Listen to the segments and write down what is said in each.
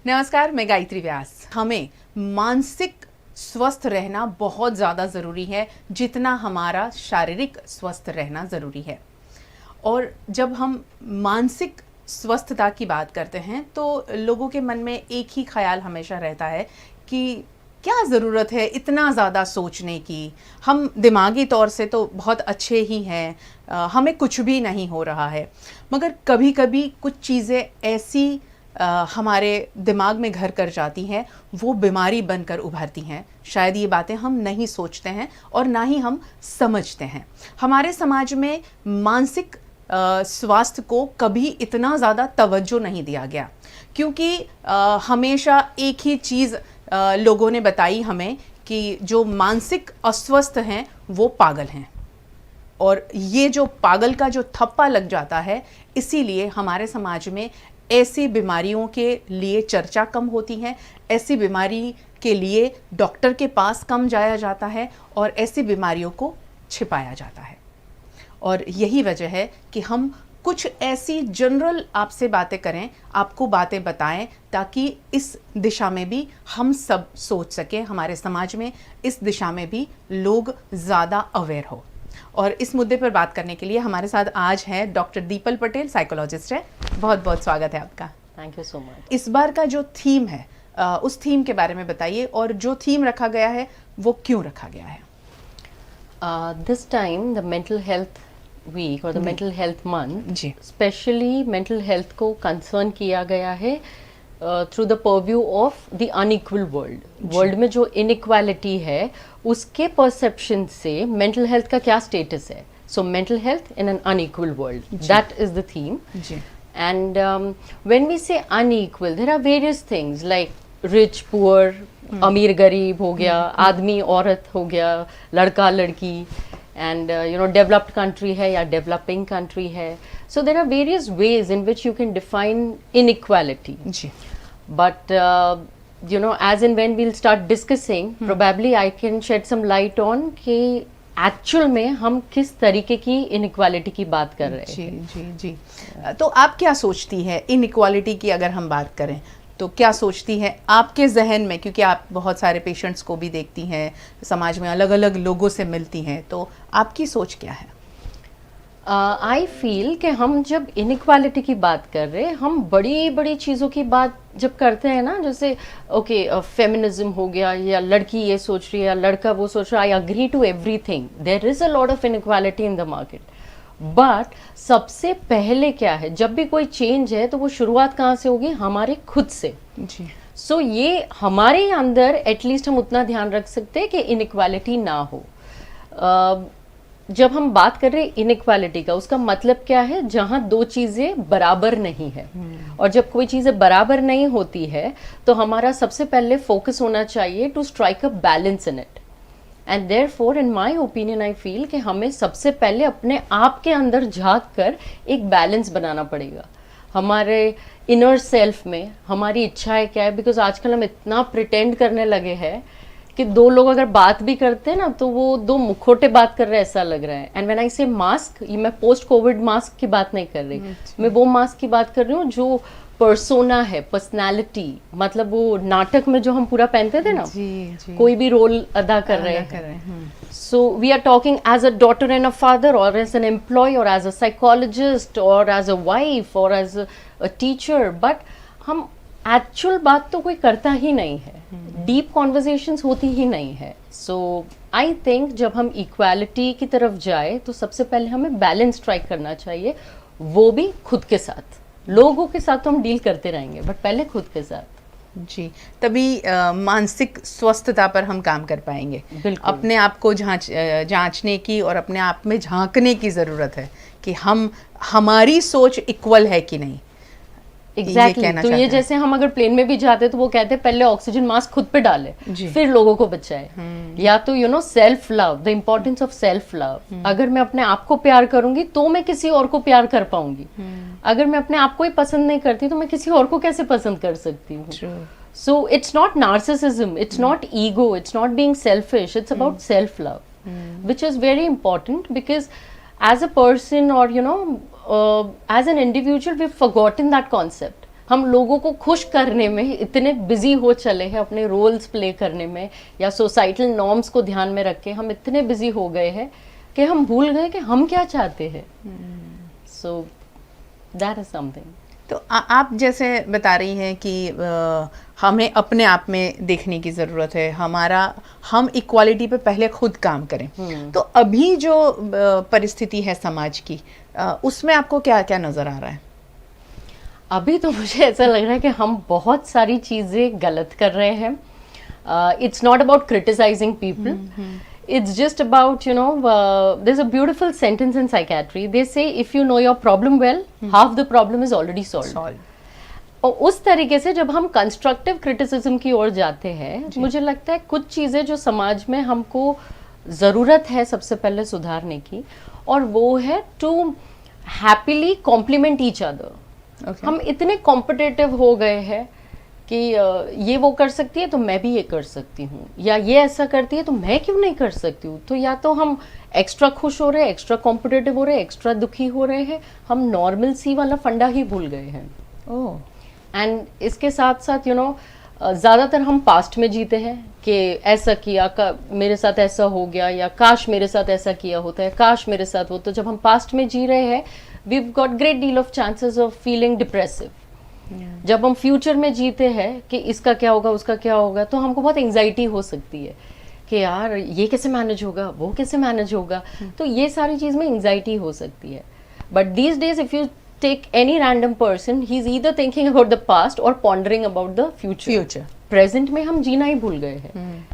नमस्कार, मैं गायत्री व्यास। हमें मानसिक स्वस्थ रहना बहुत ज़्यादा ज़रूरी है जितना हमारा शारीरिक स्वस्थ रहना ज़रूरी है। और जब हम मानसिक स्वस्थता की बात करते हैं तो लोगों के मन में एक ही ख्याल हमेशा रहता है कि क्या ज़रूरत है इतना ज़्यादा सोचने की, हम दिमागी तौर से तो बहुत अच्छे ही हैं, हमें कुछ भी नहीं हो रहा है। मगर कभी कभी कुछ चीज़ें ऐसी हमारे दिमाग में घर कर जाती हैं, वो बीमारी बनकर उभरती हैं। शायद ये बातें हम नहीं सोचते हैं और ना ही हम समझते हैं। हमारे समाज में मानसिक स्वास्थ्य को कभी इतना ज़्यादा तवज्जो नहीं दिया गया, क्योंकि हमेशा एक ही चीज़ लोगों ने बताई हमें कि जो मानसिक अस्वस्थ हैं वो पागल हैं। और ये जो पागल का जो थप्पा लग जाता है, इसीलिए हमारे समाज में ऐसी बीमारियों के लिए चर्चा कम होती है, ऐसी बीमारी के लिए डॉक्टर के पास कम जाया जाता है और ऐसी बीमारियों को छिपाया जाता है। और यही वजह है कि हम कुछ ऐसी जनरल आपसे बातें करें, आपको बातें बताएं, ताकि इस दिशा में भी हम सब सोच सकें, हमारे समाज में इस दिशा में भी लोग ज़्यादा अवेयर हो। और इस मुद्दे पर बात करने के लिए हमारे साथ आज है डॉक्टर दीपल पटेल, साइकोलॉजिस्ट है। बहुत बहुत स्वागत है आपका। Thank you so much. इस बार का जो थीम है उस थीम के बारे में बताइए, और जो थीम रखा गया है वो क्यों रखा गया है? This time the mental health week or the mental health month जी। स्पेशली मेंटल हेल्थ को कंसर्न किया गया है through the purview of the unequal world में जो इनइक्वालिटी है उसके परसेप्शन से मेंटल हेल्थ का क्या स्टेटस है। So mental health in an unequal world, that is the theme. जी। And when we say unequal, there are various things like rich, poor, अमीर गरीब हो गया, आदमी औरत हो गया, लड़का लड़की, and developed country है या developing country है. So there are various ways in which you can define inequality. जी। But as and when we'll start discussing, probably I can shed some light on कि एक्चुअल में हम किस तरीके की इनइक्वालिटी की बात कर रहे हैं। जी जी जी। तो आप क्या सोचती है इनइक्वालिटी की, अगर हम बात करें तो क्या सोचती है आपके जहन में, क्योंकि आप बहुत सारे पेशेंट्स को भी देखती हैं, समाज में अलग अलग लोगों से मिलती हैं, तो आपकी सोच क्या है? आई फील कि हम जब इनइक्वालिटी की बात कर रहे हैं, हम बड़ी बड़ी चीज़ों की बात जब करते हैं ना, जैसे ओके फेमिनिज्म हो गया, या लड़की ये सोच रही है या लड़का वो सोच रहा है, I agree to everything, there is a lot of inequality in the market. But सबसे पहले क्या है, जब भी कोई चेंज है तो वो शुरुआत कहाँ से होगी? हमारे खुद से। जी। सो ये हमारे अंदर एटलीस्ट हम उतना ध्यान रख सकते हैं कि इनइक्वालिटी ना हो। जब हम बात कर रहे हैं इनइक्वालिटी का, उसका मतलब क्या है? जहां दो चीजें बराबर नहीं है। और जब कोई चीजें बराबर नहीं होती है तो हमारा सबसे पहले फोकस होना चाहिए to strike a balance in it. And therefore in my opinion I feel कि हमें सबसे पहले अपने आप के अंदर झांक कर एक बैलेंस बनाना पड़ेगा। हमारे इनर सेल्फ में हमारी इच्छाएं क्या है, बिकॉज आजकल हम इतना प्रिटेंड करने लगे हैं कि दो लोग अगर बात भी करते हैं ना तो वो दो मुखोटे बात कर रहे हैं ऐसा लग रहा है। एंड व्हेन आई से मास्क, ये मैं पोस्ट कोविड मास्क की बात नहीं कर रही, मैं वो मास्क की बात कर रही हूँ जो पर्सोना है, पर्सनालिटी, मतलब वो नाटक में जो हम पूरा पहनते थे ना, जी। कोई भी रोल अदा कर रहे हैं। So we are talking as a daughter and a father, और एज एन एम्प्लॉय, और एज अ साइकोलॉजिस्ट, और एज अ वाइफ, और एज अ टीचर। बट हम एक्चुअल बात तो कोई करता ही नहीं है, डीप कॉन्वर्सेशंस होती ही नहीं है। सो आई थिंक जब हम इक्वालिटी की तरफ जाए तो सबसे पहले हमें बैलेंस स्ट्राइक करना चाहिए, वो भी खुद के साथ। लोगों के साथ तो हम डील करते रहेंगे, बट पहले खुद के साथ। जी, तभी मानसिक स्वस्थता पर हम काम कर पाएंगे। बिल्कुल। अपने आप को जांचने की और अपने आप में झांकने की ज़रूरत है कि हमारी सोच इक्वल है कि नहीं। एग्जैक्टली। तो ये जैसे हम अगर प्लेन में भी जाते तो वो कहते हैं पहले ऑक्सीजन मास्क खुद पे डाले, फिर लोगों को बचाए। या तो self love, the importance of self love. अगर मैं अपने आप को प्यार करूंगी तो मैं किसी और को प्यार कर पाऊंगी। अगर मैं अपने आप को ही पसंद नहीं करती तो मैं किसी और को कैसे पसंद कर सकती हूँ? So it's not narcissism, it's not ego, it's not being selfish, it's about self-love, which is very important because as a person or as an individual, we've forgotten that concept. हम लोगों को खुश करने में इतने बिजी हो चले हैं, अपने रोल्स प्ले करने में या सोसाइटल नॉर्म्स को ध्यान में रख के हम इतने बिजी हो गए हैं कि हम भूल गए कि हम क्या चाहते हैं. So that is something. तो आप जैसे बता रही हैं कि हमें अपने आप में देखने की ज़रूरत है, हम इक्वालिटी पे पहले खुद काम करें. तो अभी जो परिस्थिति है समाज की, उसमें आपको क्या क्या नज़र आ रहा है? अभी तो मुझे ऐसा लग रहा है कि हम बहुत सारी चीज़ें गलत कर रहे हैं. It's not about criticising people. It's just about, there's a beautiful sentence in psychiatry. They say if you know your problem well, half the problem is already solved. और उस तरीके से जब हम कंस्ट्रक्टिव क्रिटिसिज्म की ओर जाते हैं, मुझे लगता है कुछ चीज़ें जो समाज में हमको ज़रूरत है सबसे पहले सुधारने की, और वो है to happily complement each other. हम इतने कॉम्पिटिटिव हो गए हैं कि ये वो कर सकती है तो मैं भी ये कर सकती हूँ, या ये ऐसा करती है तो मैं क्यों नहीं कर सकती हूँ. तो या तो हम एक्स्ट्रा खुश हो रहे हैं, एक्स्ट्रा कॉम्पिटिटिव हो रहे हैं, एक्स्ट्रा दुखी हो रहे हैं, हम नॉर्मल सी वाला फंडा ही भूल गए हैं. एंड इसके साथ साथ ज़्यादातर हम पास्ट में जीते हैं कि ऐसा किया, मेरे साथ ऐसा हो गया, या काश मेरे साथ ऐसा किया होता है, काश मेरे साथ हो. तो जब हम पास्ट में जी रहे हैं, we've got great deal of chances of feeling depressive. जब हम फ्यूचर में जीते हैं कि इसका क्या होगा, उसका क्या होगा, तो हमको बहुत एंजाइटी हो सकती है कि यार ये कैसे मैनेज होगा, वो कैसे मैनेज होगा. तो ये सारी चीज़ में एंजाइटी हो सकती है. But these days if you take any random person, he is either thinking about the past or pondering about the future. Present में हम जीना ही भूल गए हैं,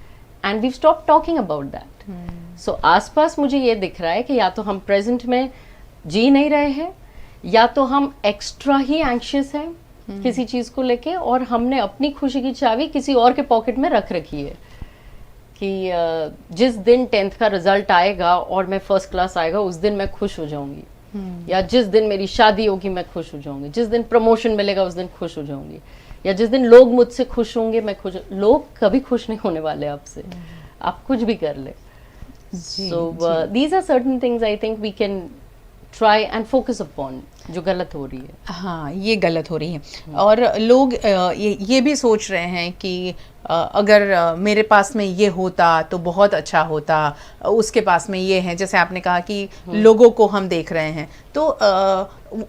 and we stop talking about that. So आसपास मुझे ये दिख रहा है कि या तो हम प्रेजेंट में जी नहीं रहे हैं, या तो हम एक्स्ट्रा ही एंग्शियस हैं किसी चीज को लेके, और हमने अपनी खुशी की चाबी किसी और के पॉकेट में रख रखी है कि जिस दिन 10th का रिजल्ट आएगा और मैं फर्स्ट क्लास आएगा उस दिन मैं खुश हो जाऊंगी, या जिस दिन मेरी शादी होगी मैं खुश हो जाऊंगी, जिस दिन प्रमोशन मिलेगा उस दिन खुश हो जाऊंगी, या जिस दिन लोग मुझसे खुश होंगे मैं खुश. लोग कभी खुश नहीं होने वाले आपसे, आप कुछ भी कर ले. So these are certain things I think we can try and focus upon, जो गलत हो रही है. हाँ, ये गलत हो रही है. और लोग ये भी सोच रहे हैं कि अगर मेरे पास में ये होता तो बहुत अच्छा होता, उसके पास में ये है. जैसे आपने कहा कि लोगों को हम देख रहे हैं, तो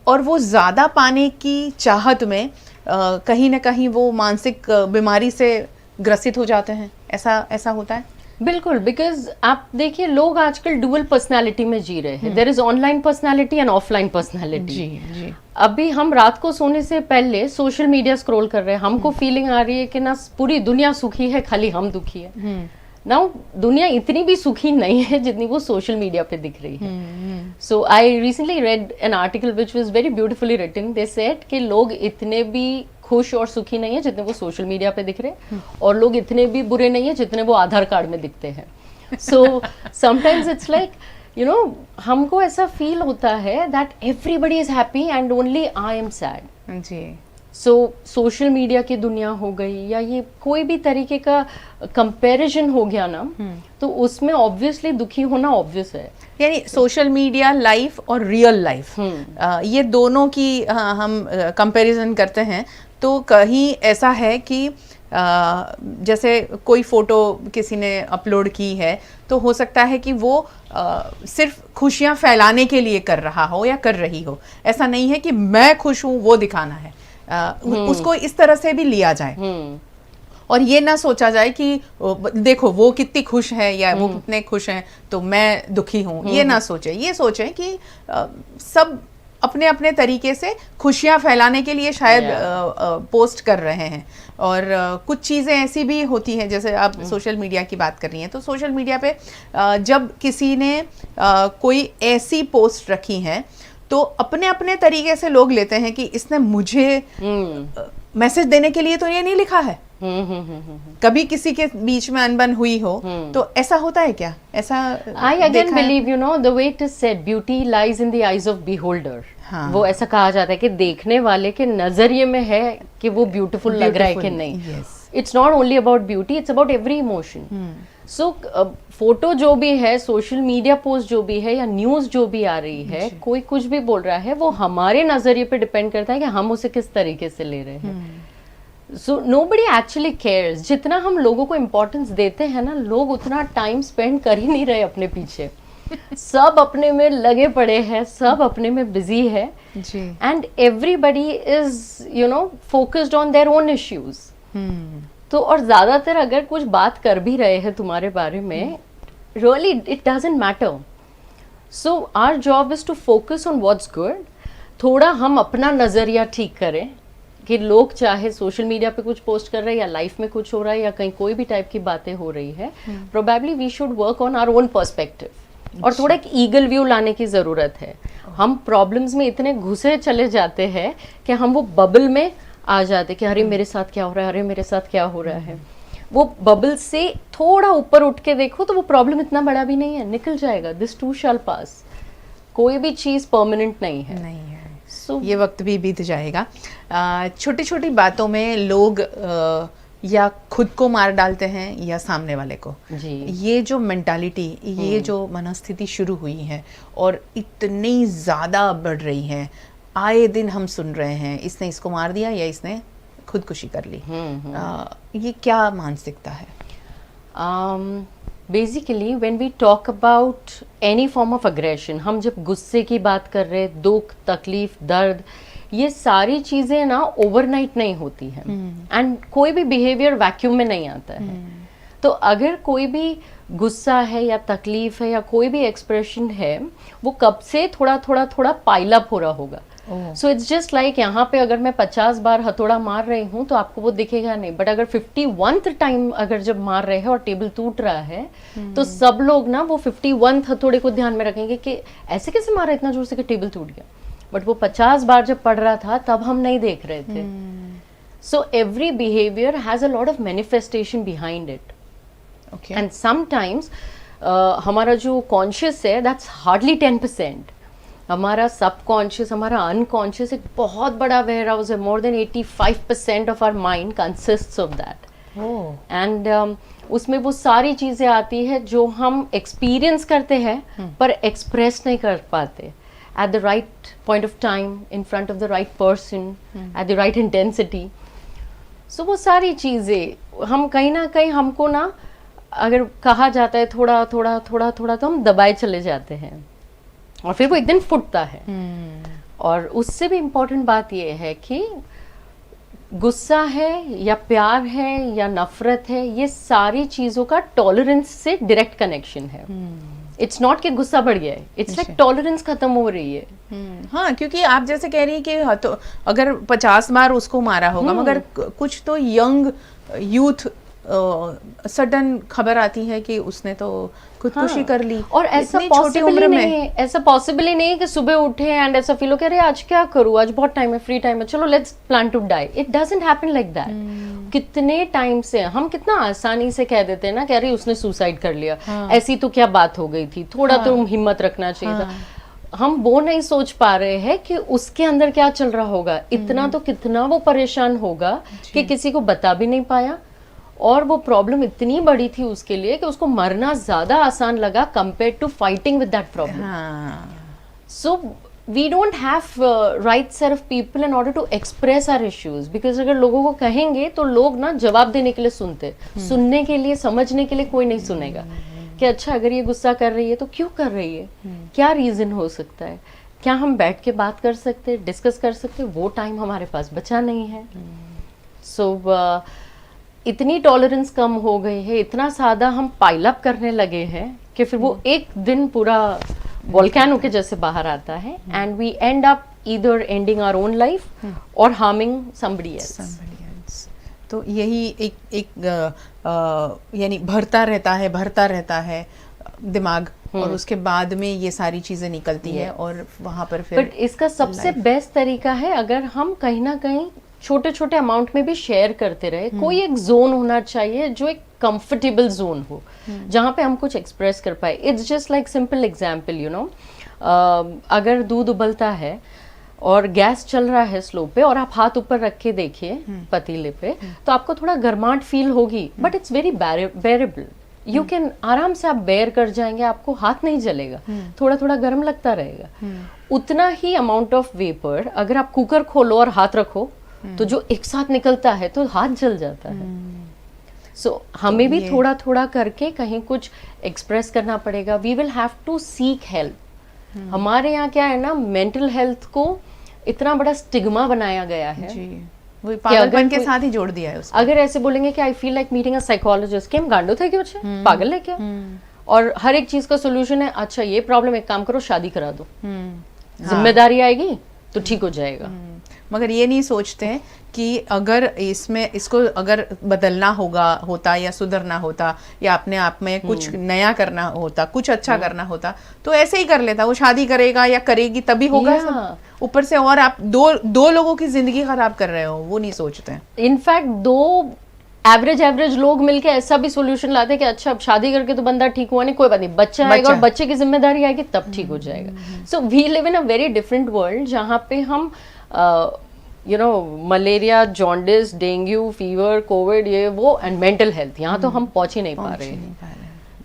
और वो ज़्यादा पाने की चाहत में कहीं ना कहीं वो मानसिक बीमारी से ग्रसित हो जाते हैं. ऐसा होता है. बिल्कुल, बिकॉज आप देखिए लोग आजकल डुअल पर्सनालिटी में जी रहे हैं. There is online personality and offline personality. जी. अभी हम रात को सोने से पहले सोशल मीडिया स्क्रॉल कर रहे हैं, हमको फीलिंग आ रही है कि ना पूरी दुनिया सुखी है, खाली हम दुखी है. नाउ दुनिया इतनी भी सुखी नहीं है जितनी वो सोशल मीडिया पे दिख रही है. So I recently read an article which was very beautifully written. They said कि लोग इतने भी खुश और सुखी नहीं है जितने वो सोशल मीडिया पे दिख रहे हैं, और लोग इतने भी बुरे नहीं है जितने वो आधार कार्ड में दिखते हैं. सो समटाइम्स इट्स लाइक हमको ऐसा फील होता है that everybody is happy and only I am sad. जी. सो सोशल मीडिया की दुनिया हो गई, या ये कोई भी तरीके का कंपैरिजन हो गया ना, तो उसमें ऑब्वियसली दुखी होना ऑब्वियस है. यानी सोशल मीडिया लाइफ और रियल लाइफ, ये दोनों की हम कंपैरिजन करते हैं, तो कहीं ऐसा है कि जैसे कोई फ़ोटो किसी ने अपलोड की है, तो हो सकता है कि वो सिर्फ खुशियाँ फैलाने के लिए कर रहा हो या कर रही हो. ऐसा नहीं है कि मैं खुश हूँ वो दिखाना है. उसको इस तरह से भी लिया जाए, और ये ना सोचा जाए कि देखो वो कितनी खुश है या वो कितने खुश हैं तो मैं दुखी हूँ. ये ना सोचे. ये सोचें कि सब अपने अपने तरीके से खुशियाँ फैलाने के लिए शायद पोस्ट कर रहे हैं. और कुछ चीज़ें ऐसी भी होती हैं, जैसे आप सोशल मीडिया की बात कर रही हैं, तो सोशल मीडिया पे जब किसी ने कोई ऐसी पोस्ट रखी है, तो अपने अपने तरीके से लोग लेते हैं कि इसने मुझे मैसेज देने के लिए तो ये नहीं लिखा है. कभी किसी के बीच में अनबन हुई हो, तो ऐसा होता है क्या? ऐसा I again believe the way it is said, beauty lies in the eyes of beholder. वो ऐसा कहा जाता है कि देखने वाले के नजरिए में है कि वो ब्यूटीफुल लग रहा है कि नहीं. It's not only about beauty, it's about every emotion. So photo जो भी है, सोशल मीडिया पोस्ट जो भी है, या न्यूज जो भी आ रही है, कोई कुछ भी बोल रहा है, वो हमारे नजरिए पे डिपेंड करता है कि हम उसे किस तरीके से ले रहे हैं. So nobody actually cares. जितना हम लोगों को इम्पोर्टेंस देते हैं ना, लोग उतना टाइम स्पेंड कर ही नहीं रहे अपने पीछे. सब अपने में लगे पड़े हैं, सब अपने में बिजी है, and everybody is you know focused on their own issues. तो और ज्यादातर अगर कुछ बात कर भी रहे हैं तुम्हारे बारे में, really it doesn't matter. So our job is to focus on what's good. थोड़ा हम अपना नजरिया ठीक करें कि लोग चाहे सोशल मीडिया पे कुछ पोस्ट कर रहे हैं, या लाइफ में कुछ हो रहा है, या कहीं कोई भी टाइप की बातें हो रही है, probably we should work on our own perspective. और थोड़ा एक ईगल व्यू लाने की जरूरत है. हम प्रॉब्लम्स में इतने घुसे चले जाते हैं कि हम वो बबल में आ जाते कि अरे मेरे साथ क्या हो रहा है, अरे मेरे साथ क्या हो रहा है. वो बबल से थोड़ा ऊपर उठ के देखो तो वो प्रॉब्लम इतना बड़ा भी नहीं है, निकल जाएगा. दिस टू शैल पास. कोई भी चीज परमानेंट नहीं है. ये वक्त भी बीत जाएगा. छोटी छोटी बातों में लोग या खुद को मार डालते हैं या सामने वाले को. जी. ये जो मेंटालिटी, ये जो मनस्थिति शुरू हुई है और इतनी ज़्यादा बढ़ रही है, आए दिन हम सुन रहे हैं, इसने इसको मार दिया या इसने खुदकुशी कर ली. ये क्या मानसिकता है? Basically when we talk about any form of aggression, हम जब गुस्से की बात कर रहे हैं, दुख, तकलीफ, दर्द, ये सारी चीजें ना ओवरनाइट नहीं होती हैं. एंड कोई भी बिहेवियर वैक्यूम में नहीं आता है. तो अगर कोई भी गुस्सा है या तकलीफ है या कोई भी एक्सप्रेशन है, वो कब से थोड़ा थोड़ा थोड़ा पाइल अप हो रहा होगा. सो इट्स जस्ट लाइक यहाँ पे अगर मैं 50 बार हथौड़ा मार रही हूँ तो आपको वो दिखेगा नहीं, बट अगर 51th टाइम अगर जब मार रहे हैं और टेबल टूट रहा है, तो सब लोग ना वो 51th हथौड़े को ध्यान में रखेंगे कि ऐसे कैसे मारा इतना जोर से कि टेबल टूट गया. बट वो 50 बार जब पढ़ रहा था तब हम नहीं देख रहे थे. So every behaviour has a lot of manifestation behind it. And sometimes हमारा जो कॉन्शियस है, दैट्स हार्डली 10%. हमारा सबकॉन्शियस, हमारा अनकॉन्शियस एक बहुत बड़ा वेयर हाउस है. More than 85% of our mind consists of that. And उसमें वो सारी चीजें आती है जो हम एक्सपीरियंस करते हैं पर एक्सप्रेस नहीं कर पाते at the right point of time, in front of the right person, at the right intensity. So वो सारी चीज़ें हम कहीं ना कहीं, हमको ना अगर कहा जाता है थोड़ा थोड़ा थोड़ा थोड़ा, तो हम दबाए चले जाते हैं और फिर वो एक दिन फुटता है. और उससे भी इम्पोर्टेंट बात ये है कि गुस्सा है या प्यार है या नफरत है, ये सारी चीज़ों का टॉलरेंस से डायरेक्ट कनेक्शन है. इट्स नॉट कि गुस्सा बढ़ गया है, इट्स लाइक टॉलरेंस खत्म हो रही है. हाँ, क्योंकि आप जैसे कह रही है कि तो अगर 50 बार उसको मारा होगा, मगर कुछ तो यंग यूथ सडन खबर आती है कि उसने तो खुदकुशी कर ली. और ऐसा पॉसिबल नहीं है, ऐसा पॉसिबल ही नहीं है कि सुबह उठे एंड ऐसा फील हो कि अरे आज क्या करूँ, आज बहुत टाइम है, फ्री टाइम है, चलो let's plan to die. It doesn't happen like that. कितने टाइम से हम कितना आसानी से कह देते हैं ना कि अरे उसने सुसाइड कर लिया, ऐसी तो क्या बात हो गई थी, थोड़ा तो हिम्मत रखना चाहिए था. हम वो नहीं सोच पा रहे हैं कि उसके अंदर क्या चल रहा होगा. इतना तो कितना वो परेशान होगा कि किसी को बता भी नहीं पाया, और वो प्रॉब्लम इतनी बड़ी थी उसके लिए कि उसको मरना ज्यादा आसान लगा compare to fighting with that problem. So we don't have right set of people in order to express our issues, because अगर लोगों को कहेंगे तो लोग ना जवाब देने के लिए सुनते, सुनने के लिए, समझने के लिए कोई नहीं सुनेगा कि अच्छा अगर ये गुस्सा कर रही है तो क्यों कर रही है, क्या रीजन हो सकता है, क्या हम बैठ के बात कर सकते, डिस्कस कर सकते. वो टाइम हमारे पास बचा नहीं है. सो इतनी टॉलरेंस कम हो गई है, इतना ज्यादा हम पाइल अप करने लगे हैं कि फिर वो एक दिन पूरा वोल्केनो के जैसे बाहर आता है, and we end up either ending our own life और हार्मिंग समबडी एल्स. तो यही एक यानी भरता रहता है दिमाग, और उसके बाद में ये सारी चीजें निकलती है और वहां पर फिर. बट इसका सबसे बेस्ट तरीका है अगर हम कहीं ना कहीं छोटे छोटे अमाउंट में भी शेयर करते रहे. कोई एक जोन होना चाहिए जो एक कंफर्टेबल जोन हो, जहाँ पे हम कुछ एक्सप्रेस कर पाए. It's just like simple example, you know, अगर दूध उबलता है और गैस चल रहा है स्लो पे और आप हाथ ऊपर रख के देखिए पतीले पे, तो आपको थोड़ा गर्माहट फील होगी, but it's very बेरेबल। You can आराम से आप बेयर कर जाएंगे, आपको हाथ नहीं जलेगा, थोड़ा थोड़ा गर्म लगता रहेगा। उतना ही अमाउंट ऑफ वेपर अगर आप कुकर खोलो और हाथ रखो तो जो एक साथ निकलता है तो हाथ जल जाता है। सो हमें भी थोड़ा थोड़ा करके कहीं कुछ एक्सप्रेस करना पड़ेगा। We will have to seek help. हमारे यहाँ क्या है ना, मेंटल हेल्थ को इतना बड़ा स्टिग्मा बनाया गया है जी, वो पागलपन के साथ ही जोड़ दिया है उसको। अगर ऐसे बोलेंगे कि I feel like meeting a psychologist, कि हम गांडो थे क्या, बच्चे पागल है क्या, और हर एक चीज का सोल्यूशन है अच्छा ये प्रॉब्लम, एक काम करो शादी करा दो, जिम्मेदारी आएगी तो ठीक हो जाएगा। मगर ये नहीं सोचते हैं कि अगर इसको अगर बदलना होता या सुधरना होता या अपने आप में कुछ नया करना होता, कुछ अच्छा करना होता, तो ऐसे ही कर लेता। वो शादी करेगा या करेगी तभी होगा सब। ऊपर से और आप दो लोगों की जिंदगी खराब कर रहे हो, वो नहीं सोचते हैं। इनफैक्ट दो एवरेज लोग मिलके ऐसा भी सोल्यूशन लाते हैं कि अच्छा अब शादी करके तो बंदा ठीक हुआ नहीं, कोई बात नहीं, बच्चा आएगा और बच्चे की जिम्मेदारी आएगी तब ठीक हो जाएगा। So we live in a very different world जहाँ पे हम malaria, jaundice, dengue, fever, COVID, ये वो एंड मेंटल हेल्थ, यहाँ तो हम पहुंच ही नहीं पा रहे हैं।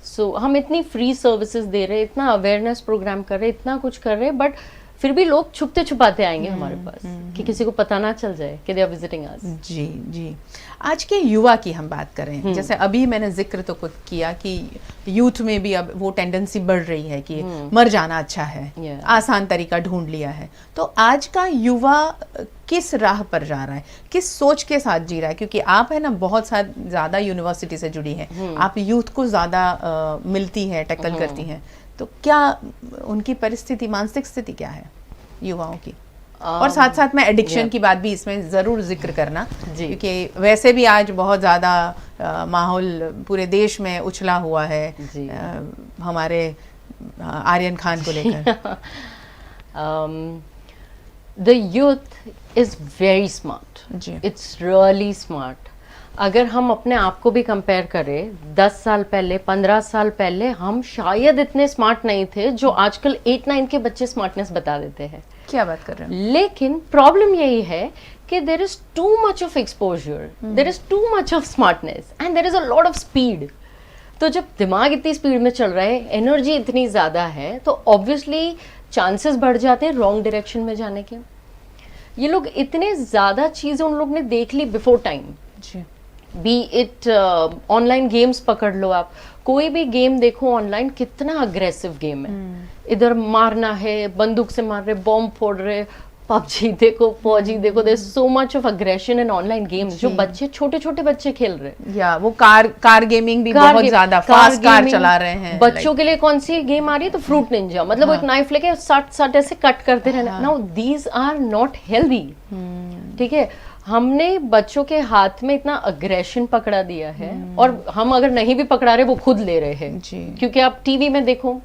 सो हम इतनी फ्री सर्विसेज दे रहे हैं, इतना अवेयरनेस प्रोग्राम कर रहे हैं, इतना कुछ कर रहे हैं, बट फिर भी लोग छुपते छुपाते आएंगे हमारे पास कि किसी को पता ना चल जाए कि दे आर विजिटिंग अस। जी जी। आज के युवा की हम बात करें, जैसे अभी मैंने जिक्र तो खुद किया कि यूथ में भी अब वो टेंडेंसी बढ़ रही है कि मर जाना अच्छा है, आसान तरीका ढूंढ लिया है। तो आज का युवा किस राह पर जा रहा है, किस सोच के साथ जी रहा है? क्योंकि आप है ना बहुत ज़्यादा यूनिवर्सिटी से जुड़ी है, आप यूथ को ज़्यादा मिलती है, टैकल करती हैं, तो क्या उनकी परिस्थिति, मानसिक स्थिति क्या है युवाओं की? और साथ साथ में एडिक्शन की बात भी इसमें ज़रूर जिक्र करना, क्योंकि वैसे भी आज बहुत ज़्यादा माहौल पूरे देश में उछला हुआ है हमारे आर्यन खान को लेकर। The youth is very smart. It's really smart. अगर हम अपने आप को भी कंपेयर करें 10 साल पहले, 15 साल पहले, हम शायद इतने स्मार्ट नहीं थे जो आजकल 8-9 के बच्चे स्मार्टनेस बता देते हैं। क्या बात कर रहे हैं? लेकिन प्रॉब्लम यही है कि there is too much of exposure, there is too much of smartness and there is a lot of speed. तो जब दिमाग इतनी स्पीड में चल रहा है, एनर्जी इतनी ज़्यादा है, तो ऑब्वियसली चांसेस बढ़ जाते हैं रॉन्ग डायरेक्शन में जाने के। ये लोग इतने ज़्यादा चीज़ें उन लोग ने देख ली before time. Be it online games पकड़ लो, आप कोई भी गेम देखो ऑनलाइन, कितना अग्रेसिव गेम है। इधर मारना है, बंदूक से मार रहे, बॉम्ब फोड़ रहे, पबजी देखो, फौजी देखो, there is so much of aggression in online games जो बच्चे, छोटे छोटे बच्चे खेल रहे हैं। या वो कार गेमिंग भी बहुत ज्यादा फास्ट कार चला रहे हैं। बच्चों के लिए कौन सी गेम आ रही है? तो फ्रूट निंजा, मतलब वो एक नाइफ लेके सट ऐसे कट करते रहना। Now these are not healthy. ठीक है, हमने बच्चों के हाथ में इतना अग्रेशन पकड़ा दिया है, और हम अगर नहीं भी पकड़ा रहे वो खुद ले रहे हैं। क्योंकि आप टीवी में देखो,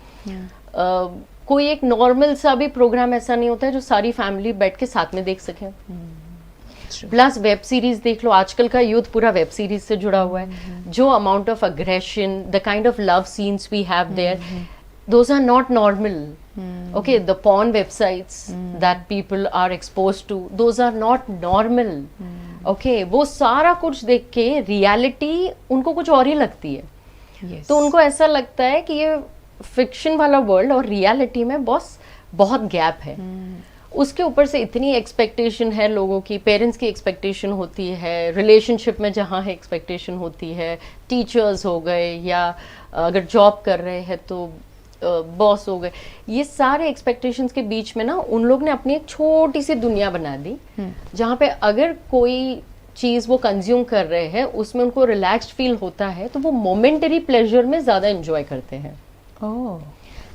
कोई एक नॉर्मल सा भी प्रोग्राम ऐसा नहीं होता है जो सारी फैमिली बैठ के साथ में देख सके। प्लस वेब सीरीज देख लो, आजकल का यूथ पूरा वेब सीरीज से जुड़ा हुआ है। जो amount of aggression, the kind of love scenes we have there, those are not normal. Okay, the porn websites that people are exposed to, those are not normal. Okay, वो सारा कुछ देख के रियलिटी उनको कुछ और ही लगती है। तो उनको ऐसा लगता है कि ये फिक्शन वाला वर्ल्ड और रियलिटी में बहुत गैप है। उसके ऊपर से इतनी एक्सपेक्टेशन है लोगों की, पेरेंट्स की एक्सपेक्टेशन होती है, रिलेशनशिप में जहाँ है एक्सपेक्टेशन होती है, टीचर्स हो गए या अगर जॉब कर रहे हैं तो बॉस हो गए। ये सारे एक्सपेक्टेशंस के बीच में ना उन लोग ने अपनी एक छोटी सी दुनिया बना दी, जहाँ पे अगर कोई चीज़ वो कंज्यूम कर रहे हैं उसमें उनको रिलैक्स्ड फील होता है, तो वो मोमेंटरी प्लेजर में ज़्यादा एंजॉय करते हैं।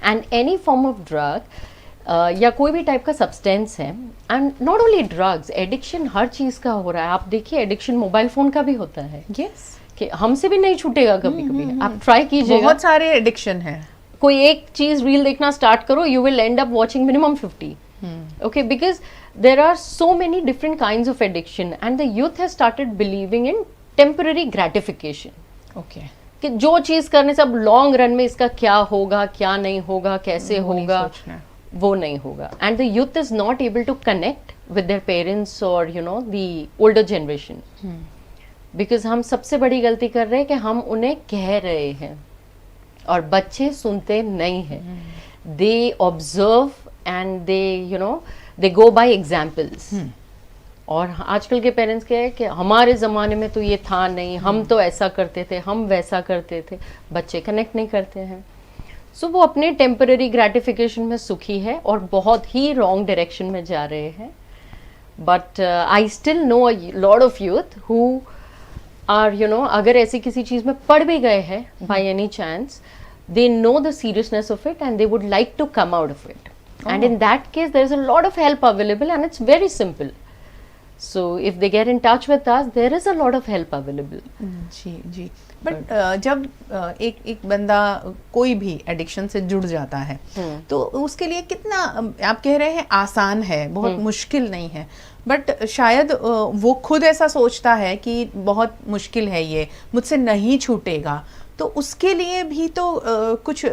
And any form of drug या कोई भी टाइप का सब्सटेंस है, and not only drugs, addiction हर चीज़ का हो रहा है। आप देखिए, एडिक्शन मोबाइल फ़ोन का भी होता है। कि हमसे भी नहीं छूटेगा कभी कभी। आप ट्राई कीजिए, बहुत सारे एडिक्शन है। कोई एक चीज रील देखना स्टार्ट करो, you will end up watching minimum 50। Okay, because there are so many different kinds of addiction and the youth has started believing in temporary gratification. Okay, कि जो चीज करने से अब लॉन्ग रन में इसका क्या होगा, क्या नहीं होगा, कैसे होगा, वो नहीं होगा. And the youth is not able to connect with their parents or you know the older generation, because हम सबसे बड़ी गलती कर रहे हैं कि हम उन्हें कह रहे हैं और बच्चे सुनते नहीं हैं. They observe and they you know they go by examples. और आजकल के पेरेंट्स क्या है कि हमारे ज़माने में तो ये था नहीं, हम तो ऐसा करते थे, हम वैसा करते थे. बच्चे कनेक्ट नहीं करते हैं. सो वो अपने टेम्पररी ग्रेटिफिकेशन में सुखी है और बहुत ही रॉन्ग डायरेक्शन में जा रहे हैं. But I still know a lot of youth who are you know, अगर ऐसी किसी चीज़ में पड़ भी गए हैं by any chance, they know the seriousness of it and they would like to come out of it. And in that case there is a lot of help available and it's very simple. So if they get in touch with us, there is a lot of help available. जी जी. बट जब एक बंदा कोई भी addiction से जुड़ जाता है तो उसके लिए कितना, आप कह रहे हैं आसान है, बहुत मुश्किल नहीं है, बट शायद वो खुद ऐसा सोचता है कि बहुत मुश्किल है, ये मुझसे नहीं छूटेगा, तो उसके लिए भी तो कुछ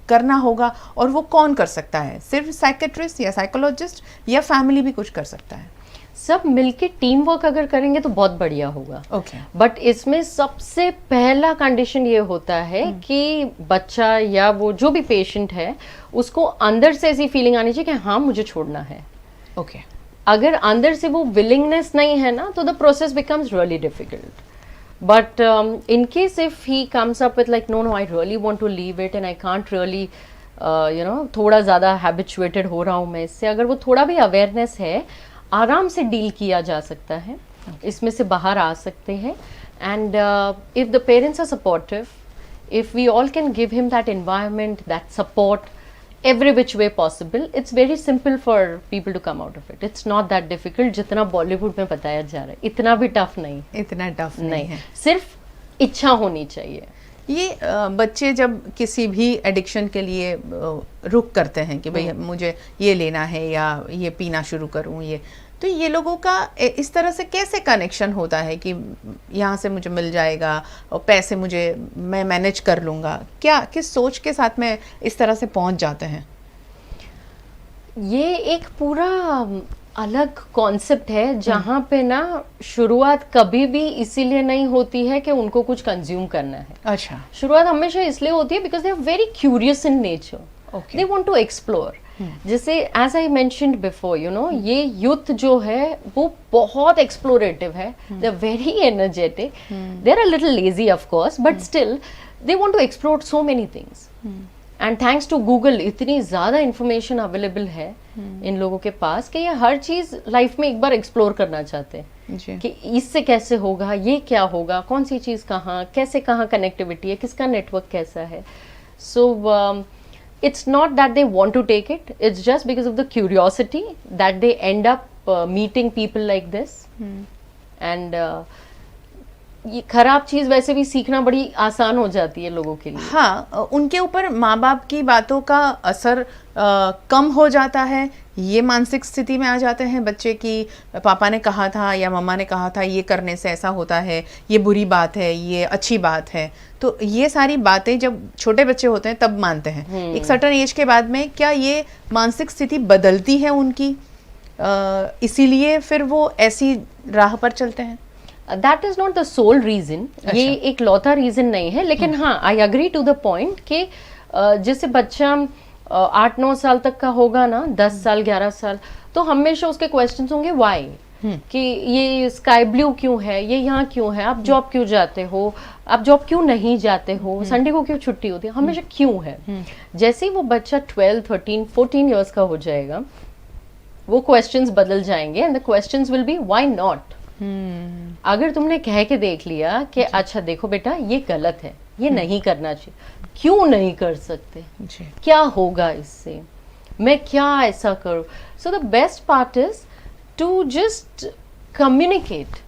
करना होगा. और वो कौन कर सकता है? सिर्फ साइकेट्रिस्ट या साइकोलॉजिस्ट या फैमिली भी कुछ कर सकता है? सब मिलके टीम वर्क अगर करेंगे तो बहुत बढ़िया होगा. ओके. बट इसमें सबसे पहला कंडीशन ये होता है कि बच्चा या वो जो भी पेशेंट है उसको अंदर से ऐसी फीलिंग आनी चाहिए कि हाँ मुझे छोड़ना है. ओके. अगर अंदर से वो विलिंगनेस नहीं है ना, तो the process becomes really difficult. But in case if he comes up with like no I really want to leave it and I can't really you know थोड़ा ज़्यादा habituated हो रहा हूँ मैं इससे, अगर वो थोड़ा भी awareness है, आराम से डील किया जा सकता है, इसमें से बाहर आ सकते हैं. And if the parents are supportive, if we all can give him that environment, that support, every which way possible, it's very simple for people to come out of it. It's not that difficult जितना बॉलीवुड में बताया जा रहा है. इतना भी tough नहीं. इतना टफ नहीं है. सिर्फ इच्छा होनी चाहिए. ये बच्चे जब किसी भी एडिक्शन के लिए रुक करते हैं कि भाई मुझे ये लेना है या ये पीना शुरू करूं, ये तो ये लोगों का इस तरह से कैसे कनेक्शन होता है कि यहाँ से मुझे मिल जाएगा और पैसे मुझे, मैं मैनेज कर लूँगा? क्या किस सोच के साथ में इस तरह से पहुँच जाते हैं? ये एक पूरा अलग कॉन्सेप्ट है जहाँ पे ना शुरुआत कभी भी इसीलिए नहीं होती है कि उनको कुछ कंज्यूम करना है. अच्छा. शुरुआत हमेशा इसलिए होती है because they are very curious in nature. They want to explore. जैसे as I mentioned before, you know, ये यूथ जो है वो बहुत एक्सप्लोरेटिव है. They are very energetic. They are a little lazy of course, but still they want to explore so many things. And thanks to Google इतनी ज़्यादा information available है इन लोगों के पास कि ये हर चीज़ लाइफ में एक बार एक्सप्लोर करना चाहते हैं कि इससे कैसे होगा, ये क्या होगा, कौन सी चीज़ कहाँ, कैसे कहाँ कनेक्टिविटी है, किसका नेटवर्क कैसा है. सो it's not that they want to take it, it's just because of the curiosity that they end up meeting people like this. And ये खराब चीज वैसे भी सीखना बड़ी आसान हो जाती है लोगों के लिए. हाँ, उनके ऊपर माँ बाप की बातों का असर कम हो जाता है. ये मानसिक स्थिति में आ जाते हैं बच्चे की पापा ने कहा था या मम्मा ने कहा था ये करने से ऐसा होता है, ये बुरी बात है, ये अच्छी बात है. तो ये सारी बातें जब छोटे बच्चे होते हैं तब मानते हैं. एक सर्टेन एज के बाद में क्या ये मानसिक स्थिति बदलती है उनकी, इसीलिए फिर वो ऐसी राह पर चलते हैं? That is not the sole reason. ये एक लौता रीजन नहीं है, लेकिन हाँ I agree to the point कि जैसे बच्चा 8-9 साल तक का होगा ना, 10 साल 11 साल, तो हमेशा उसके क्वेश्चंस होंगे व्हाई, कि ये स्काई ब्लू क्यों है, ये यहाँ क्यों है, आप जॉब क्यों जाते हो, आप जॉब क्यों नहीं जाते हो, संडे को क्यों छुट्टी होती है, हमेशा क्यों है. जैसे ही वो बच्चा 12, 13, 14 ईयर्स का हो जाएगा, वो क्वेश्चंस बदल जाएंगे and the questions will be why not. अगर तुमने कह के देख लिया कि अच्छा देखो बेटा ये गलत है, ये नहीं करना चाहिए, क्यों नहीं कर सकते, क्या होगा इससे, मैं क्या ऐसा करूं. So the best part is to just communicate.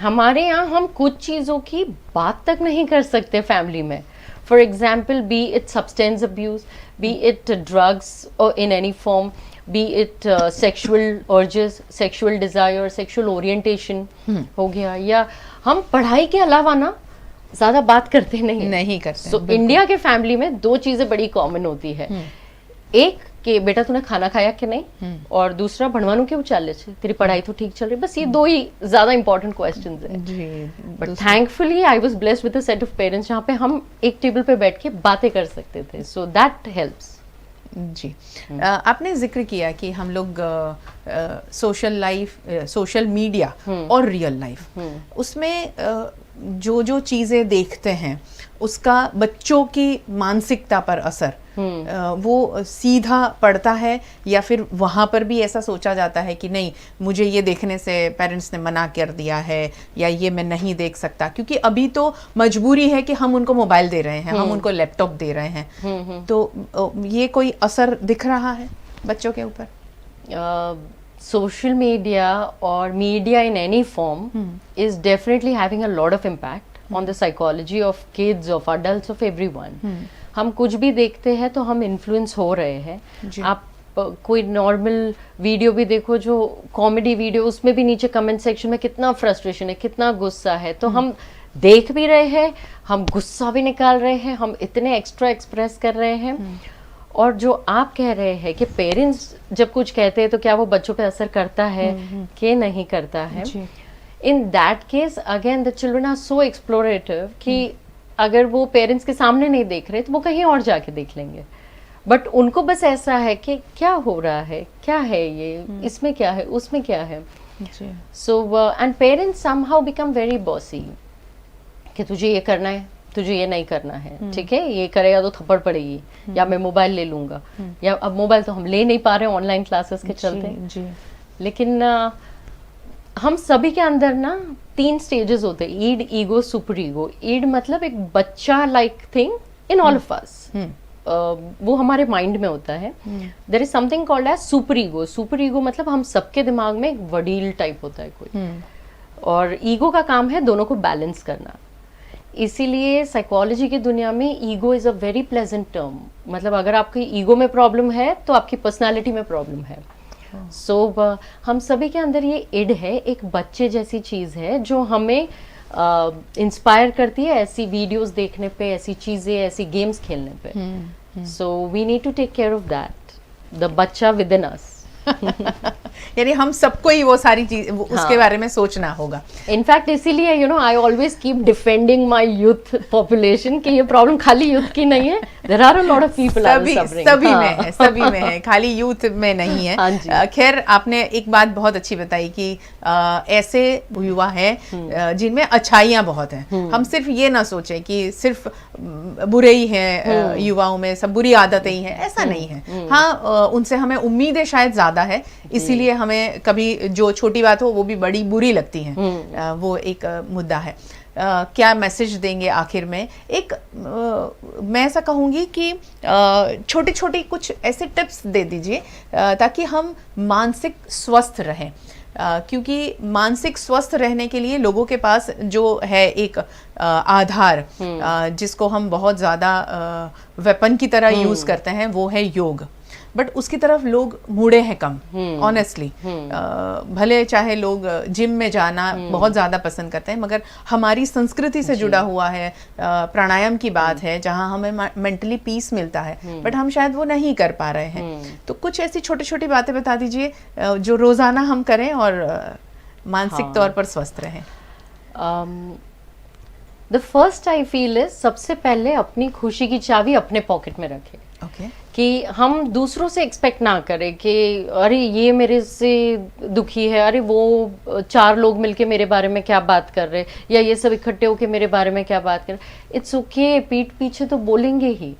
हमारे यहाँ हम कुछ चीज़ों की बात तक नहीं कर सकते फैमिली में. For example, B it substance abuse, B it drugs in any form, be it sexual urges, sexual desire, sexual orientation हो गया, या हम पढ़ाई के अलावा ना ज़्यादा बात करते नहीं करते. So, इंडिया के फैमिली में 2 चीज़ें बड़ी कॉमन होती है. एक कि बेटा तूने खाना खाया कि नहीं, और दूसरा भणवानु केવું ચાલે છે, तेरी पढ़ाई तो ठीक चल रही, बस ये दो ही ज्यादा इंपॉर्टेंट क्वेश्चंस हैं जी। But thankfully I was blessed with a set of parents जहाँ पे हम एक टेबल पे बैठ के बातें कर सकते थे, सो दैट हेल्प्स। जी। आपने जिक्र किया कि हम लोग सोशल लाइफ, सोशल मीडिया और रियल लाइफ, उसमें जो जो चीज़ें देखते हैं उसका बच्चों की मानसिकता पर असर वो सीधा पड़ता है, या फिर वहाँ पर भी ऐसा सोचा जाता है कि नहीं मुझे ये देखने से पेरेंट्स ने मना कर दिया है, या ये मैं नहीं देख सकता, क्योंकि अभी तो मजबूरी है कि हम उनको मोबाइल दे रहे हैं, हम उनको लैपटॉप दे रहे हैं, तो ये कोई असर दिख रहा है बच्चों के ऊपर? Social media or media in any form is definitely having a lot of impact on the psychology of kids, of adults, of everyone. हम कुछ भी देखते हैं तो हम इन्फ्लुएंस हो रहे हैं। आप कोई नॉर्मल वीडियो भी देखो, जो कॉमेडी वीडियो, उसमें भी नीचे कमेंट सेक्शन में कितना फ्रस्ट्रेशन है, कितना गुस्सा है, तो हम देख भी रहे हैं, हम गुस्सा भी निकाल रहे हैं, हम इतने एक्स्ट्रा एक्सप्रेस कर रहे हैं। और जो आप कह रहे हैं कि पेरेंट्स जब कुछ कहते हैं तो क्या वो बच्चों पे असर करता है कि नहीं करता है, in that case again the children are so explorative कि अगर वो पेरेंट्स के सामने नहीं देख रहे तो वो कहीं और जाके देख लेंगे, बट उनको बस ऐसा है कि क्या हो रहा है, क्या है ये, इसमें क्या है, उसमें क्या है। So and parents somehow become very bossy कि तुझे ये करना है, तुझे ये नहीं करना है, ठीक है, ये करेगा तो थप्पड़ पड़ेगी, या मैं मोबाइल ले लूंगा, या अब मोबाइल तो हम ले नहीं पा रहे हैं ऑनलाइन क्लासेस के चलते। लेकिन हम सभी के अंदर ना 3 स्टेजेस होते हैं, id, ego, super ego. Id मतलब एक बच्चा like thing in all of us, वो हमारे माइंड में होता है। There is something called as super ego. Super ego मतलब हम सबके दिमाग में एक वडील टाइप होता है कोई, और ईगो का काम है दोनों को बैलेंस करना। इसीलिए साइकोलॉजी की दुनिया में ego is a very pleasant term, मतलब अगर आपकी ईगो में प्रॉब्लम है तो आपकी पर्सनालिटी में प्रॉब्लम है। सो हम सभी के अंदर ये इड है, एक बच्चे जैसी चीज़ है जो हमें इंस्पायर करती है ऐसी वीडियोस देखने पे, ऐसी चीज़ें, ऐसी गेम्स खेलने पे। So we need to take care of that, the बच्चा विद इन अस। यानी हम सबको ही वो सारी चीज उसके बारे में सोचना होगा। इनफैक्ट इसीलिए you know I always keep defending my youth population कि ये प्रॉब्लम खाली यूथ की नहीं है, there are a lot of people are suffering. सभी में है, खाली यूथ में नहीं है। खैर आपने एक बात बहुत अच्छी बताई कि ऐसे युवा हैं जिनमें अच्छाइयाँ बहुत हैं। हम सिर्फ ये ना सोचें कि सिर्फ बुरे ही हैं युवाओं में, सब बुरी आदतें ही हैं, ऐसा नहीं है। हाँ, उनसे हमें उम्मीदें शायद ज्यादा है, इसीलिए हमें कभी जो छोटी बात हो वो भी बड़ी बुरी लगती है। वो एक मुद्दा है। क्या मैसेज देंगे आखिर में? एक मैं ऐसा कहूँगी कि छोटी छोटी कुछ ऐसे टिप्स दे दीजिए ताकि हम मानसिक स्वस्थ रहें, क्योंकि मानसिक स्वस्थ रहने के लिए लोगों के पास जो है एक आधार जिसको हम बहुत ज़्यादा वेपन की तरह यूज़ करते हैं, वो है योग। बट उसकी तरफ लोग मुड़े हैं कम, ऑनेस्टली। भले चाहे लोग जिम में जाना बहुत ज़्यादा पसंद करते हैं, मगर हमारी संस्कृति से जुड़ा हुआ है, प्राणायाम की बात है जहाँ हमें मेंटली पीस मिलता है, बट हम शायद वो नहीं कर पा रहे हैं। तो कुछ ऐसी छोटी छोटी बातें बता दीजिए जो रोज़ाना हम करें और मानसिक तौर पर स्वस्थ रहें। The first I feel is सबसे पहले अपनी खुशी की चाबी अपने पॉकेट में रखें। Okay. कि हम दूसरों से एक्सपेक्ट ना करें कि अरे ये मेरे से दुखी है, अरे वो 4 लोग मिलके मेरे बारे में क्या बात कर रहे, या ये सब इकट्ठे होके मेरे बारे में क्या बात कर रहे। इट्स ओके, पीठ पीछे तो बोलेंगे ही।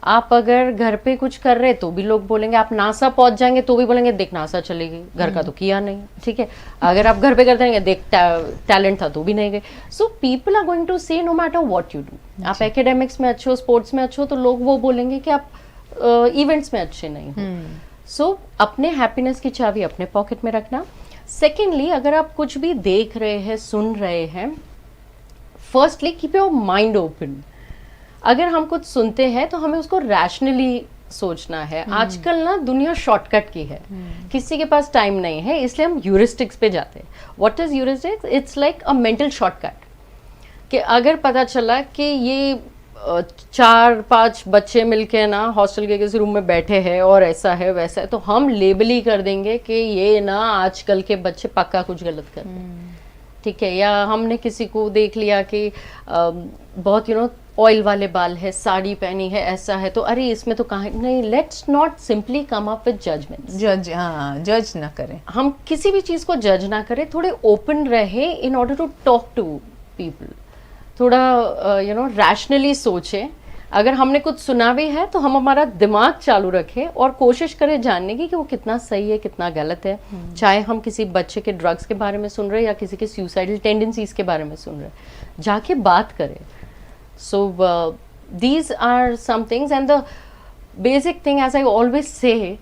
आप अगर घर पे कुछ कर रहे तो भी लोग बोलेंगे, आप नासा पहुंच जाएंगे तो भी बोलेंगे देख नासा चलेगी, घर का तो किया नहीं, ठीक है। अगर आप घर पे कर देंगे देख टैलेंट था तो भी नहीं गए। So people are going to say no matter what you do. आप एकेडमिक्स में अच्छे हो, स्पोर्ट्स में अच्छे हो, तो लोग वो बोलेंगे कि आप इवेंट्स में अच्छे नहीं हो। सो अपने हैप्पीनेस की चाबी अपने पॉकेट में रखना। सेकेंडली, अगर आप कुछ भी देख रहे हैं, सुन रहे हैं, firstly keep your mind open. अगर हम कुछ सुनते हैं तो हमें उसको रैशनली सोचना है। आजकल ना दुनिया शॉर्टकट की है, किसी के पास टाइम नहीं है, इसलिए हम ह्यूरिस्टिक्स पे जाते हैं। What is heuristics? It's like a mental shortcut कि अगर पता चला कि ये 4-5 बच्चे मिलके ना हॉस्टल के किसी रूम में बैठे हैं और ऐसा है वैसा है, तो हम लेबल ही कर देंगे कि ये ना आजकल के बच्चे पक्का कुछ गलत करते हैं, ठीक है। या हमने किसी को देख लिया कि बहुत ऑयल वाले बाल है, साड़ी पहनी है, ऐसा है, तो अरे इसमें तो कहाँ नहीं। Let's not simply come up with judgements. जज ना करें, हम किसी भी चीज़ को जज ना करें, थोड़े ओपन रहे in order to talk to people, थोड़ा रैशनली सोचें। अगर हमने कुछ सुना भी है तो हम हमारा दिमाग चालू रखें और कोशिश करें जानने की कि वो कितना सही है कितना गलत है। चाहे हम किसी बच्चे के ड्रग्स के बारे में सुन रहे हैं या किसी के सुसाइडल टेंडेंसीज के बारे में सुन रहे हैं, जाके बात करें। So these are some things, and the basic thing, as I always say,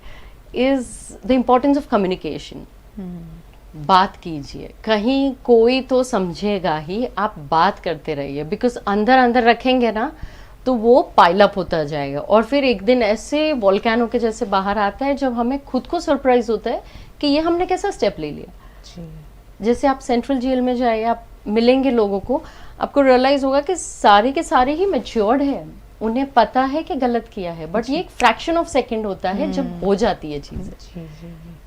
is the importance of communication. बात कीजिए, कहीं कोई तो समझेगा ही, आप बात करते रहिए, बिकॉज अंदर अंदर रखेंगे ना तो वो पाइलअप होता जाएगा और फिर एक दिन ऐसे वोल्केनो के जैसे बाहर आता है जब हमें खुद को सरप्राइज होता है कि ये हमने कैसा स्टेप ले लिया। जैसे आप सेंट्रल जेल में जाइए, आप मिलेंगे लोगों को, आपको रियलाइज होगा कि सारे के सारे ही मैच्योर्ड है, उन्हें पता है कि गलत किया है, बट ये एक फ्रैक्शन ऑफ सेकंड होता है जब हो जाती है चीजें।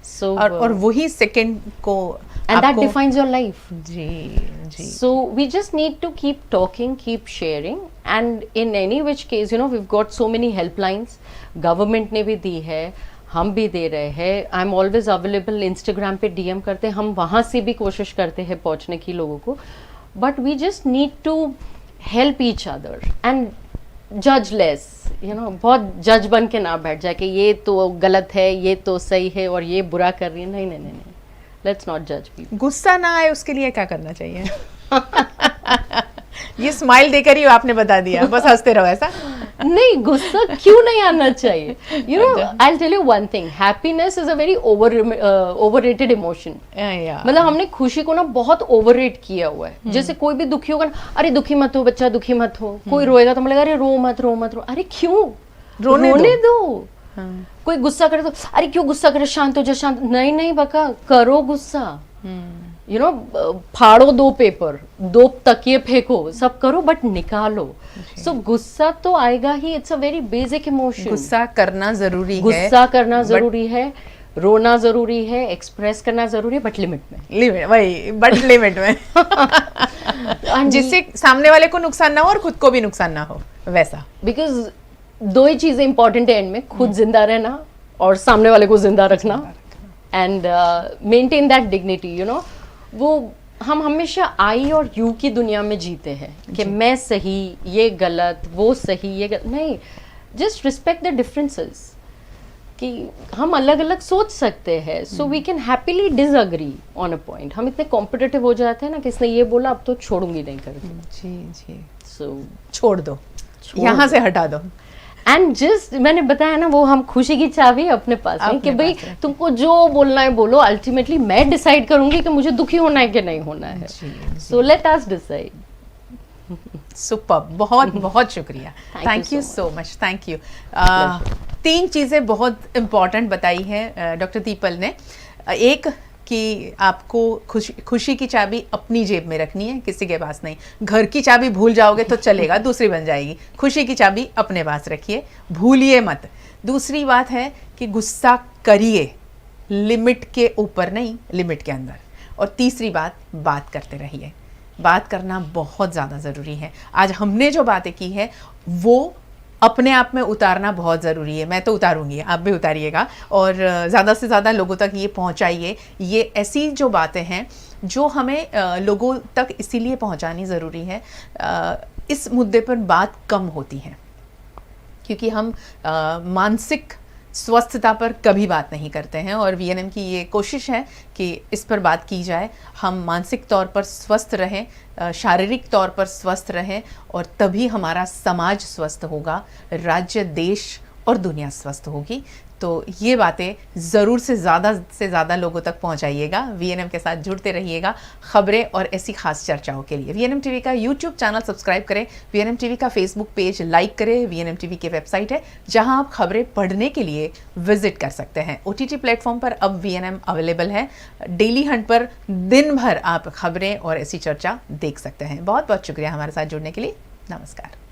सो और वही सेकंड को and that defines your life. जी। So we just need to keep talking, keep sharing, and in any which case we got so many helplines, government ने भी दी है, हम भी दे रहे हैं। I am always available, Instagram पे DM करते हैं, हम वहाँ से भी कोशिश करते हैं पहुँचने की लोगों को, but we just need to help each other and जज लेस। बहुत जज बन के ना बैठ जाए कि ये तो गलत है, ये तो सही है और ये बुरा कर रही है। नहीं नहीं नहीं नहीं, लेट्स नॉट जज पीपल। गुस्सा ना आए उसके लिए क्या करना चाहिए? ये स्माइल देकर ही आपने बता दिया, बस हंसते रहो ऐसा? नहीं, गुस्सा क्यों नहीं आना चाहिए? I will tell you one thing, happiness is a very overrated emotion. मतलब हमने खुशी को ना बहुत ओवररेट किया हुआ है। जैसे कोई भी दुखी होगा ना, अरे दुखी मत हो बच्चा, दुखी मत हो। कोई रोएगा तो मतलब अरे रो मत रो मत रो। अरे क्यों? रोने दो। कोई गुस्सा करे तो अरे क्यों गुस्सा करे, शांत हो जा, शांत। नहीं नहीं बका, करो गुस्सा। फाड़ो 2 पेपर, 2 तकिए फेंको, सब करो, बट निकालो। सो गुस्सा तो आएगा ही, it's a very basic emotion. गुस्सा करना जरूरी है, गुस्सा करना जरूरी है, रोना जरूरी है, एक्सप्रेस करना जरूरी है, बट लिमिट में। वही बट लिमिट में जिससे सामने वाले को नुकसान ना हो और खुद को भी नुकसान ना हो, वैसा। बिकॉज 2 ही चीजें इंपॉर्टेंट है एंड में, खुद जिंदा रहना और सामने वाले को जिंदा रखना, एंड मेंटेन दैट डिग्निटी। वो हम हमेशा आई और यू की दुनिया में जीते हैं कि मैं सही, ये गलत, वो सही, ये गलत। नहीं, जस्ट रिस्पेक्ट द डिफरेंसेस, कि हम अलग अलग सोच सकते हैं। So we can happily disagree on a point. हम इतने कॉम्पिटिटिव हो जाते हैं ना कि इसने ये बोला अब तो छोड़ूंगी नहीं करके। जी। सो छोड़ दो, यहाँ से हटा दो। एंड जस्ट मैंने बताया ना, वो हम खुशी की चाबी अपने पास है कि भाई तुमको जो बोलना है बोलो, अल्टीमेटली मैं डिसाइड करूंगी कि मुझे दुखी होना है कि नहीं होना है। So let us decide. Super, बहुत बहुत शुक्रिया, thank you so much, thank you. 3 चीज़ें बहुत इम्पॉर्टेंट बताई है डॉक्टर दीपल ने। एक कि आपको खुशी की चाबी अपनी जेब में रखनी है, किसी के पास नहीं। घर की चाबी भूल जाओगे तो चलेगा, दूसरी बन जाएगी। खुशी की चाबी अपने पास रखिए, भूलिए मत। दूसरी बात है कि गुस्सा करिए, लिमिट के ऊपर नहीं, लिमिट के अंदर। और तीसरी बात करते रहिए। बात करना बहुत ज़्यादा ज़रूरी है। आज हमने जो बातें की है वो अपने आप में उतारना बहुत ज़रूरी है। मैं तो उतारूंगी, आप भी उतारिएगा और ज़्यादा से ज़्यादा लोगों तक ये पहुंचाइए। ये ऐसी जो बातें हैं जो हमें लोगों तक इसीलिए पहुंचानी ज़रूरी है। इस मुद्दे पर बात कम होती है क्योंकि हम मानसिक स्वस्थता पर कभी बात नहीं करते हैं और VNM की ये कोशिश है कि इस पर बात की जाए। हम मानसिक तौर पर स्वस्थ रहें, शारीरिक तौर पर स्वस्थ रहें और तभी हमारा समाज स्वस्थ होगा, राज्य, देश और दुनिया स्वस्थ होगी। तो ये बातें ज़रूर से ज़्यादा लोगों तक पहुंचाइएगा। VNM के साथ जुड़ते रहिएगा खबरें और ऐसी खास चर्चाओं के लिए। VNM TV का YouTube चैनल सब्सक्राइब करें, VNM TV का Facebook पेज लाइक करें। VNM TV की वेबसाइट है जहां आप खबरें पढ़ने के लिए विजिट कर सकते हैं। OTT प्लेटफॉर्म पर अब VNM अवेलेबल है। डेली हंट पर दिन भर आप खबरें और ऐसी चर्चा देख सकते हैं। बहुत बहुत शुक्रिया हमारे साथ जुड़ने के लिए। नमस्कार।